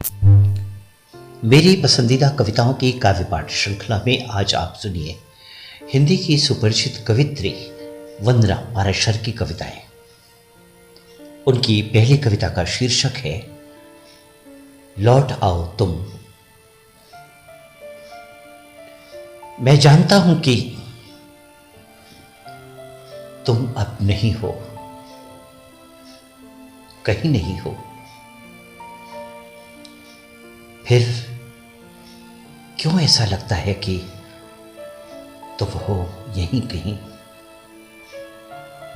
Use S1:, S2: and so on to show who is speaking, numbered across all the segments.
S1: मेरी पसंदीदा कविताओं की काव्य पाठ श्रृंखला में आज आप सुनिए हिंदी की सुपरिचित कवित्री वंदना पाराशर की कविताएं। उनकी पहली कविता का शीर्षक है लौट आओ तुम। मैं जानता हूं कि तुम अब नहीं हो, कहीं नहीं हो, फिर क्यों ऐसा लगता है कि तुम हो यहीं कहीं,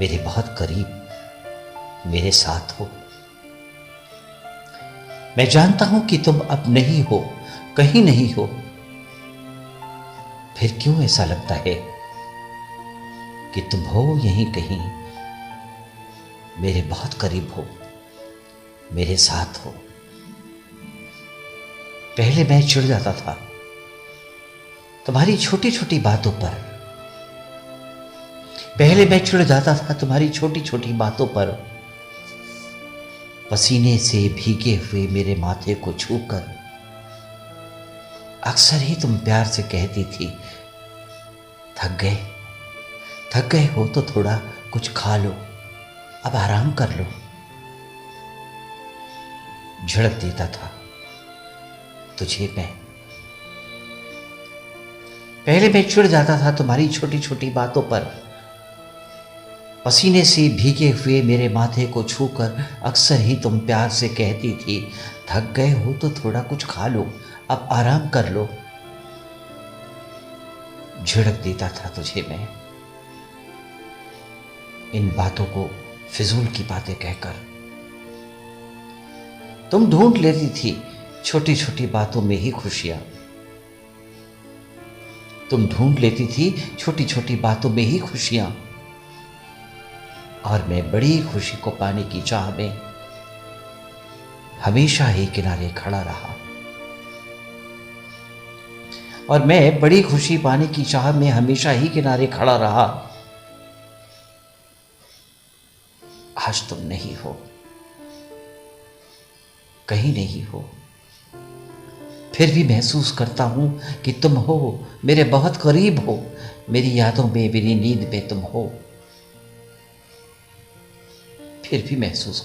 S1: मेरे बहुत करीब, मेरे साथ हो। मैं जानता हूं कि तुम अब नहीं हो, कहीं नहीं हो, फिर क्यों ऐसा लगता है कि तुम हो यहीं कहीं, मेरे बहुत करीब हो, मेरे साथ हो। पहले मैं चिढ़ जाता था तुम्हारी छोटी छोटी बातों पर, पहले मैं चिढ़ जाता था तुम्हारी छोटी छोटी बातों पर। पसीने से भीगे हुए मेरे माथे को छूकर अक्सर ही तुम प्यार से कहती थी, थक गए हो तो थोड़ा कुछ खा लो, अब आराम कर लो। झड़क देता था तुझे मैं, पहले मैं चिढ़ जाता था तुम्हारी छोटी छोटी बातों पर। पसीने से भीगे हुए मेरे माथे को छूकर अक्सर ही तुम प्यार से कहती थी, थक गए हो तो थोड़ा कुछ खा लो, अब आराम कर लो। झिड़क देता था तुझे मैं इन बातों को फिजूल की बातें कहकर। तुम ढूंढ लेती थी छोटी छोटी बातों में ही खुशियां, तुम ढूंढ लेती थी छोटी छोटी बातों में ही खुशियां, और मैं बड़ी खुशी को पाने की चाह में हमेशा ही किनारे खड़ा रहा। और मैं बड़ी खुशी पाने की चाह में हमेशा ही किनारे खड़ा रहा। आज तुम नहीं हो, कहीं नहीं हो, फिर भी महसूस करता हूं कि तुम हो, मेरे बहुत करीब हो, मेरी यादों में, मेरी नींद में तुम हो। फिर भी महसूस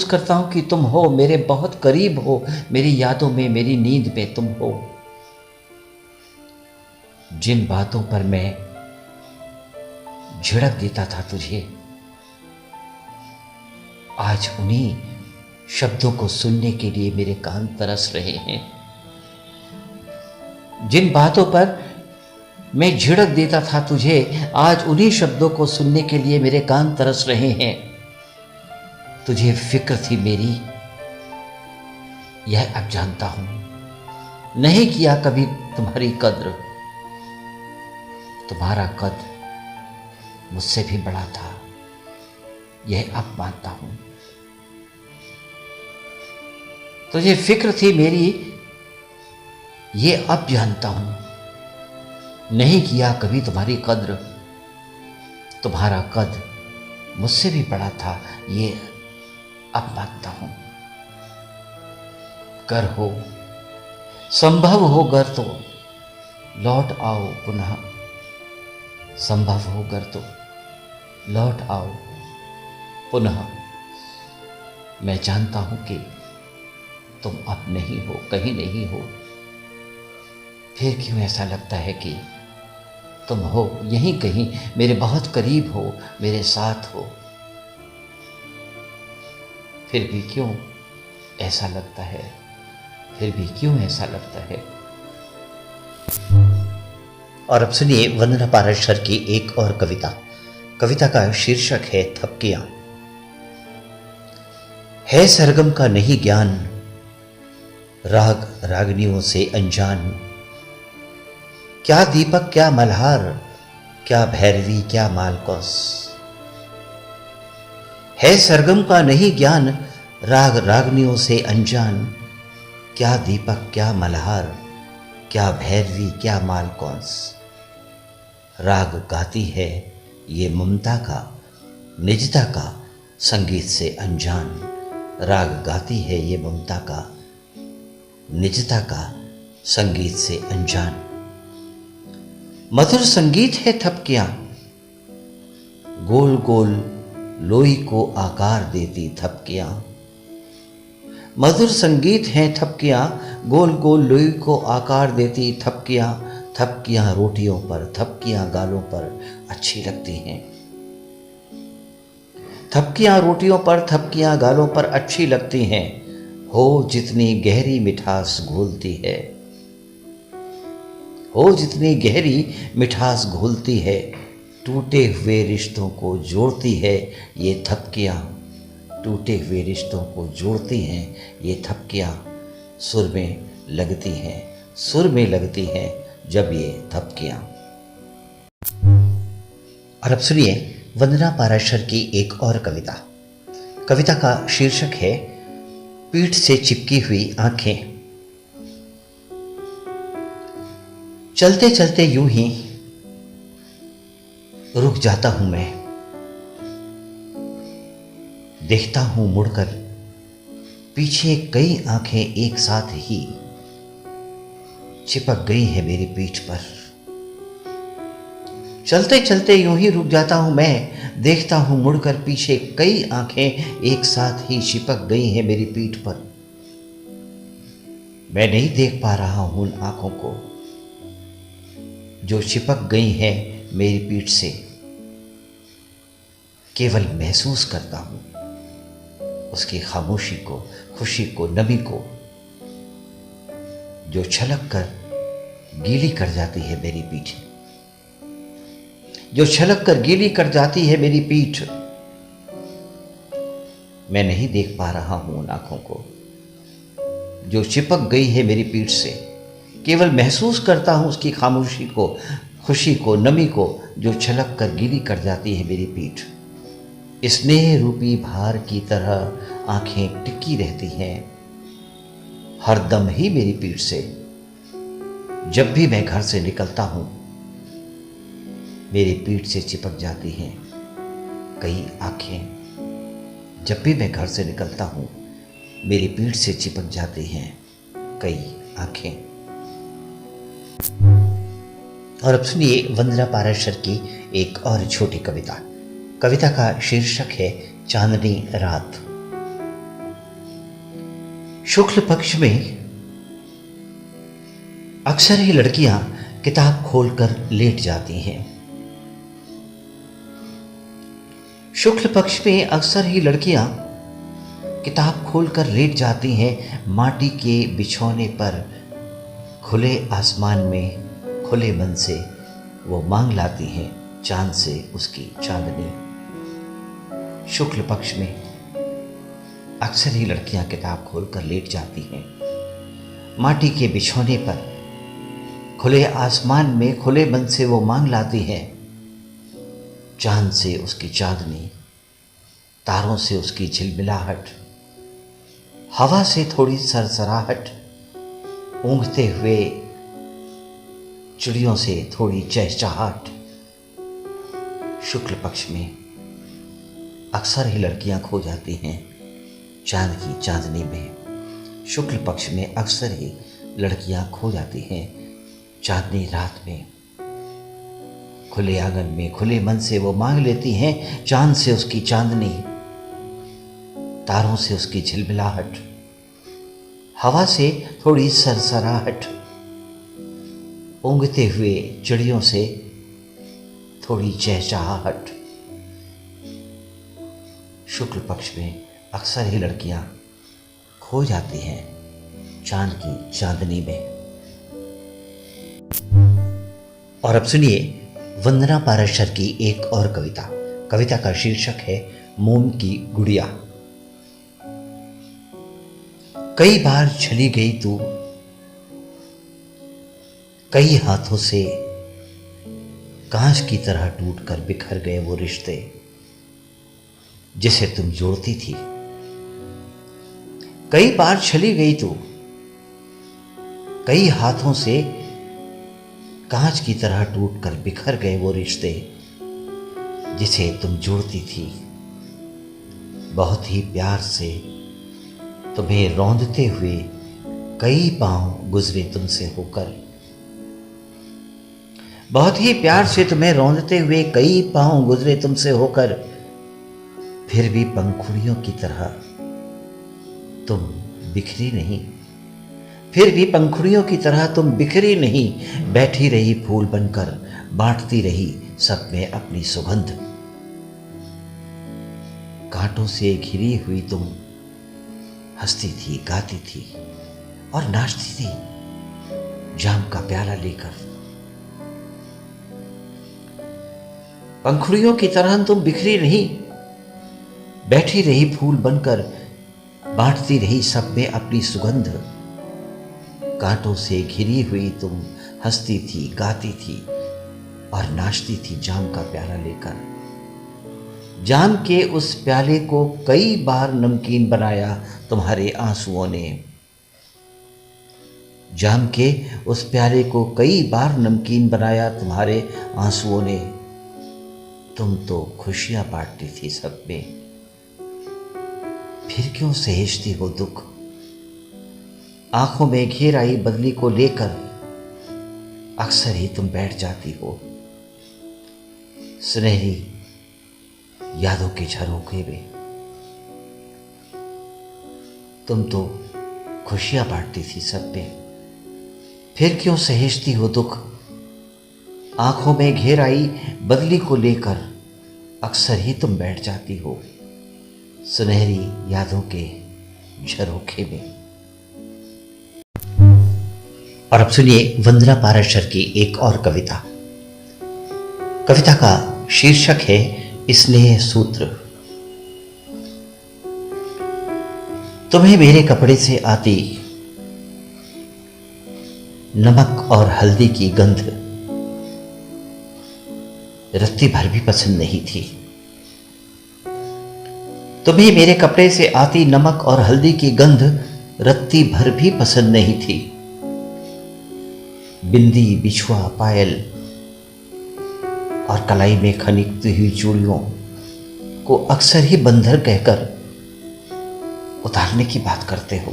S1: करता हूं कि तुम हो, मेरे बहुत करीब हो, मेरी यादों में, मेरी नींद में तुम हो। जिन बातों पर मैं झिड़क देता था तुझे, आज उन्हीं शब्दों को सुनने के लिए मेरे कान तरस रहे हैं। जिन बातों पर मैं झिड़क देता था तुझे, आज उन्हीं शब्दों को सुनने के लिए मेरे कान तरस रहे हैं। तुझे फिक्र थी मेरी, यह अब जानता हूं, नहीं किया कभी तुम्हारी कद्र, तुम्हारा कद मुझसे भी बड़ा था, यह अब मानता हूं। तुझे फिक्र थी मेरी, ये अब जानता हूं, नहीं किया कभी तुम्हारी कद्र, तुम्हारा कद मुझसे भी बड़ा था, ये अब मानता हूं। कर हो, संभव हो गर तो लौट आओ पुनः, संभव हो गर तो लौट आओ पुनः। मैं जानता हूं कि तुम अब नहीं हो, कहीं नहीं हो, फिर क्यों ऐसा लगता है कि तुम हो यहीं कहीं, मेरे बहुत करीब हो, मेरे साथ हो। फिर भी क्यों ऐसा लगता है, फिर भी क्यों ऐसा लगता है। और अब सुनिए वंदना पाराशर की एक और कविता। कविता का शीर्षक है थपकियां। है सरगम का नहीं ज्ञान, राग रागनियों से अनजान, क्या दीपक क्या मल्हार, क्या भैरवी क्या मालकोस। है सरगम का नहीं ज्ञान, राग रागनियों से अनजान, क्या दीपक क्या मल्हार, क्या भैरवी क्या मालकोस। राग गाती है ये ममता का, निजता का, संगीत से अनजान, राग गाती है ये ममता का, निजता का संगीत से अनजान। मधुर संगीत है थपकियां, गोल गोल लोई को आकार देती थपकियां। मधुर संगीत है थपकियां, गोल गोल लोई को आकार देती थपकियां। थपकियां रोटियों पर, थपकियां गालों पर अच्छी लगती हैं। थपकियां रोटियों पर, थपकियां गालों पर अच्छी लगती हैं। हो जितनी गहरी मिठास घोलती है, हो जितनी गहरी मिठास घोलती है, टूटे हुए रिश्तों को जोड़ती है ये थपकियां। टूटे हुए रिश्तों को जोड़ती हैं ये थपकियां। सुर में लगती हैं, सुर में लगती हैं जब ये थपकियां। और अब सुनिए वंदना पाराशर की एक और कविता। कविता का शीर्षक है पीठ से चिपकी हुई आंखें। चलते चलते यूं ही रुक जाता हूं मैं, देखता हूं मुड़कर पीछे कई आंखें एक साथ ही चिपक गई है मेरी पीठ पर। चलते चलते यूं ही रुक जाता हूं मैं, देखता हूं मुड़कर पीछे कई आंखें एक साथ ही चिपक गई हैं मेरी पीठ पर। मैं नहीं देख पा रहा हूं उन आंखों को जो चिपक गई हैं मेरी पीठ से, केवल महसूस करता हूं उसकी खामोशी को, खुशी को, नमी को, जो छलक कर गीली कर जाती है मेरी पीठ, जो छलक कर गीली कर जाती है मेरी पीठ। मैं नहीं देख पा रहा हूं उन आंखों को जो चिपक गई है मेरी पीठ से, केवल महसूस करता हूं उसकी खामोशी को, खुशी को, नमी को, जो छलक कर गीली कर जाती है मेरी पीठ। स्नेह रूपी भार की तरह आंखें टिकी रहती हैं हरदम ही मेरी पीठ से। जब भी मैं घर से निकलता हूं मेरी पीठ से चिपक जाती हैं कई आंखें। जब भी मैं घर से निकलता हूं मेरी पीठ से चिपक जाती हैं कई आंखें। और अब सुनिए वंदना पाराशर की एक और छोटी कविता। कविता का शीर्षक है चांदनी रात। शुक्ल पक्ष में अक्सर ही लड़कियां किताब खोलकर लेट जाती हैं। शुक्ल पक्ष में अक्सर ही लड़कियां किताब खोलकर लेट जाती हैं माटी के बिछौने पर। खुले आसमान में खुले मन से वो मांग लाती हैं चांद से उसकी चांदनी। शुक्ल पक्ष में अक्सर ही लड़कियां किताब खोलकर लेट जाती हैं माटी के बिछौने पर। खुले आसमान में खुले मन से वो मांग लाती हैं चांद से उसकी चांदनी, तारों से उसकी झिलमिलाहट, हवा से थोड़ी सरसराहट, ऊँघते हुए चिड़ियों से थोड़ी चहचहाट। शुक्ल पक्ष में अक्सर ही लड़कियां खो जाती हैं चांद की चांदनी में। शुक्ल पक्ष में अक्सर ही लड़कियां खो जाती हैं चांदनी रात में। खुले आंगन में खुले मन से वो मांग लेती हैं चांद से उसकी चांदनी, तारों से उसकी झिलमिलाहट, हवा से थोड़ी सरसराहट, ऊँघते हुए चिड़ियों से थोड़ी चहचहाहट। शुक्ल पक्ष में अक्सर ही लड़कियां खो जाती हैं चांद की चांदनी में। और अब सुनिए वंदना पाराशर की एक और कविता। कविता का शीर्षक है मोम की गुड़िया। कई बार चली गई तू, कई हाथों से कांच की तरह टूटकर बिखर गए वो रिश्ते जिसे तुम जोड़ती थी। कई बार चली गई तू, कई हाथों से कांच की तरह टूटकर बिखर गए वो रिश्ते जिसे तुम जोड़ती थी। बहुत ही प्यार से तुम्हें रौंदते हुए कई पांव गुजरे तुमसे होकर। बहुत ही प्यार से तुम्हें रौंदते हुए कई पांव गुजरे तुमसे होकर, फिर भी पंखुड़ियों की तरह तुम बिखरी नहीं। फिर भी पंखुड़ियों की तरह तुम बिखरी नहीं, बैठी रही फूल बनकर, बांटती रही सब में अपनी सुगंध। कांटों से घिरी हुई तुम हंसती थी, गाती थी और नाचती थी जाम का प्याला लेकर। पंखुड़ियों की तरह तुम बिखरी नहीं, बैठी रही फूल बनकर, बांटती रही सब में अपनी सुगंध। कांटों से घिरी हुई तुम हंसती थी, गाती थी और नाचती थी जाम का प्याला लेकर। जाम के उस प्याले को कई बार नमकीन बनाया तुम्हारे आंसुओं ने। जाम के उस प्याले को कई बार नमकीन बनाया तुम्हारे आंसुओं ने। तुम तो खुशियां बांटती थी सब में, फिर क्यों सहेजती हो दुख। आंखों में घेर आई बदली को लेकर अक्सर ही तुम बैठ जाती हो सुनहरी यादों के झरोखे में। तुम तो खुशियां बांटती थी सब में, फिर क्यों सहेजती हो दुख। आंखों में घेर आई बदली को लेकर अक्सर ही तुम बैठ जाती हो सुनहरी यादों के झरोखे में। और अब सुनिए वंदना पाराशर की एक और कविता। कविता का शीर्षक है स्नेह सूत्र। तुम्हें मेरे कपड़े से आती नमक और हल्दी की गंध रत्ती भर भी पसंद नहीं थी। तुम्हें मेरे कपड़े से आती नमक और हल्दी की गंध रत्ती भर भी पसंद नहीं थी। बिंदी, बिछुआ, पायल और कलाई में खनिकती हुई चूड़ियों को अक्सर ही बंधर कहकर उतारने की बात करते हो।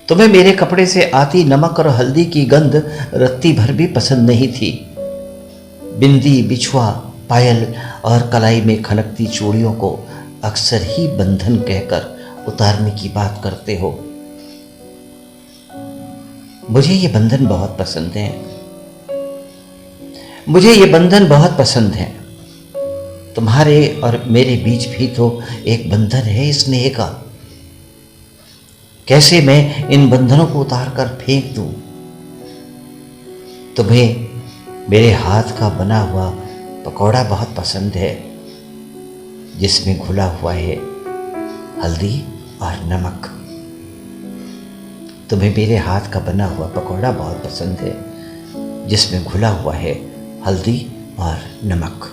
S1: तुम्हें मेरे कपड़े से आती नमक और हल्दी की गंध रत्ती भर भी पसंद नहीं थी। बिंदी, बिछुआ, पायल और कलाई में खनकती चूड़ियों को अक्सर ही बंधन कहकर उतारने की बात करते हो। मुझे ये बंधन बहुत पसंद है, मुझे ये बंधन बहुत पसंद है। तुम्हारे और मेरे बीच भी तो एक बंधन है स्नेह का। कैसे मैं इन बंधनों को उतार कर फेंक दूं। तुम्हें मेरे हाथ का बना हुआ पकौड़ा बहुत पसंद है, जिसमें घुला हुआ है हल्दी और नमक। तुम्हें मेरे हाथ का बना हुआ पकौड़ा बहुत पसंद है, जिसमें घुला हुआ है हल्दी और नमक।